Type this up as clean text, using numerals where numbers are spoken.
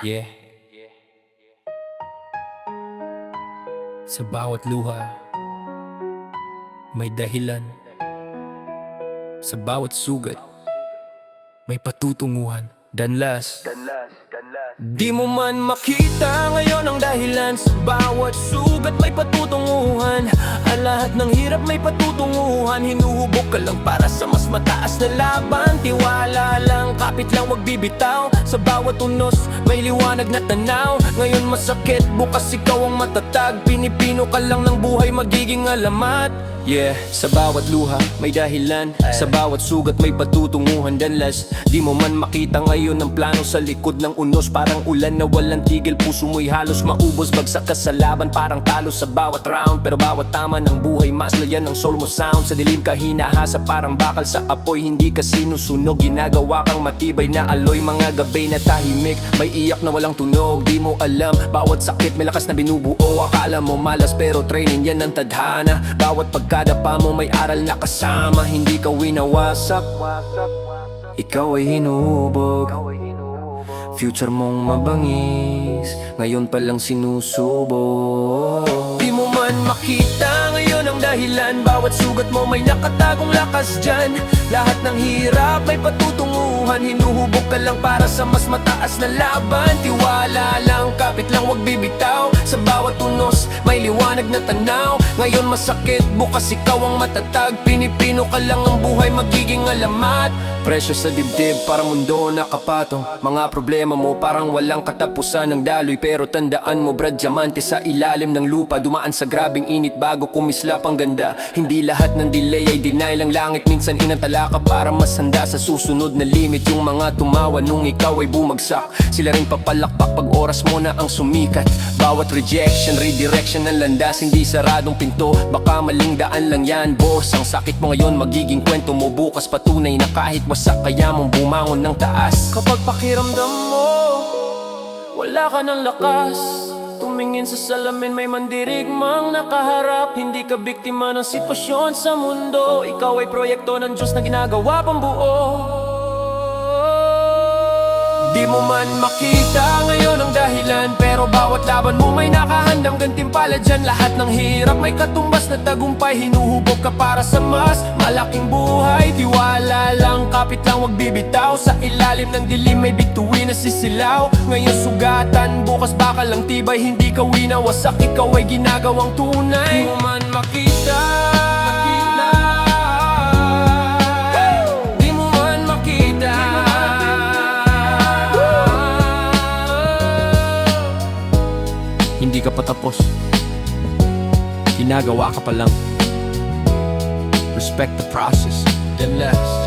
Yeah. Sa bawat luha may dahilan. Sa bawat sugat may patutunguhan. Danlas, di mo man makita ngayon ang dahilan. Sa bawat sugat may patutunguhan. Ang lahat ng hirap may patutunguhan. Hinuhubog ka lang para sa mas mataas na laban. Tiwala lang, kapit lang, wag bibitaw. Sa bawat unos may liwanag na tanaw. Ngayon masakit, bukas ikaw ang matatag. Pinipino ka lang ng buhay, magiging alamat. Yeah, sa bawat luha may dahilan. Sa bawat sugat may patutunguhan. Danlas, di mo man makita ngayon ang plano sa likod ng unos. Parang ulan na walang tigil, puso mo'y halos maubos. Bagsak ka sa laban, parang talo sa bawat round. Pero bawat tama ng buhay, mas layan ng soul mo sound. Sa dilim ka hinahasa, parang bakal sa apoy. Hindi ka sinusunog, ginagawa kang matibay na aloy. Mga gabi na tahimik, may iyak na walang tunog. Di mo alam, bawat sakit may lakas na binubuo. Akala mo malas pero training yan ang tadhana. Bawat pagkadapa mo may aral na kasama. Hindi ka winawasak, ikaw ay hinuhubog. Future mong mabangis, ngayon pa lang sinusubok. Di mo man makita ngayon ang dahilan. Bawat sugat mo may nakatagong lakas dyan. Lahat ng hirap may patutunguhan. Hinuhubog ka lang para sa mas mataas na laban. Tiwala lang, kapit lang, wag bibitaw. Sa bawat unos may liwanag na tanaw. Ngayon masakit, bukas ikaw ang matatag. Pinipino ka lang ang buhay, magiging alamat. Presyo sa dibdib, parang mundo nakapatong. Mga problema mo parang walang katapusan ng daloy. Pero tandaan mo brad, diamante sa ilalim ng lupa. Dumaan sa grabing init bago kumislap ang ganda. Hindi lahat ng delay ay deny lang langit. Minsan inatala ka para mas handa sa susunod na limit. Yung mga tumawa nung ikaw ay bumagsak, sila rin papalakpak pag oras mo na ang sumikat. Bawat rejection, redirection ng landas. Hindi saradong pinto, baka maling daan lang yan boss. Ang sakit mo ngayon magiging kwento mo bukas. Patunay na kahit wasak kaya mong bumangon ng taas. Kapag pakiramdam mo wala ka ng lakas, tumingin sa salamin, may mandirigmang nakaharap. Hindi ka biktima ng sitwasyon sa mundo. Ikaw ay proyekto ng Diyos na ginagawa pang buo. Di mo man makita ngayon ang dahilan, pero bawat laban mo may nakahandang gantimpala dyan. Lahat ng hirap may katumbas na tagumpay. Hinuhubog ka para sa mas malaking buhay. Tiwala lang, kapit lang, wag bibitaw. Sa ilalim ng dilim may bituin na sisilaw. Ngayon sugatan, bukas baka lang tibay. Hindi ka winawasak, ikaw ay ginagawang tunay. Di mo man makita, di mo man makita. Hindi ka patapos, ginagawa ka pa lang. Respect the process, then last.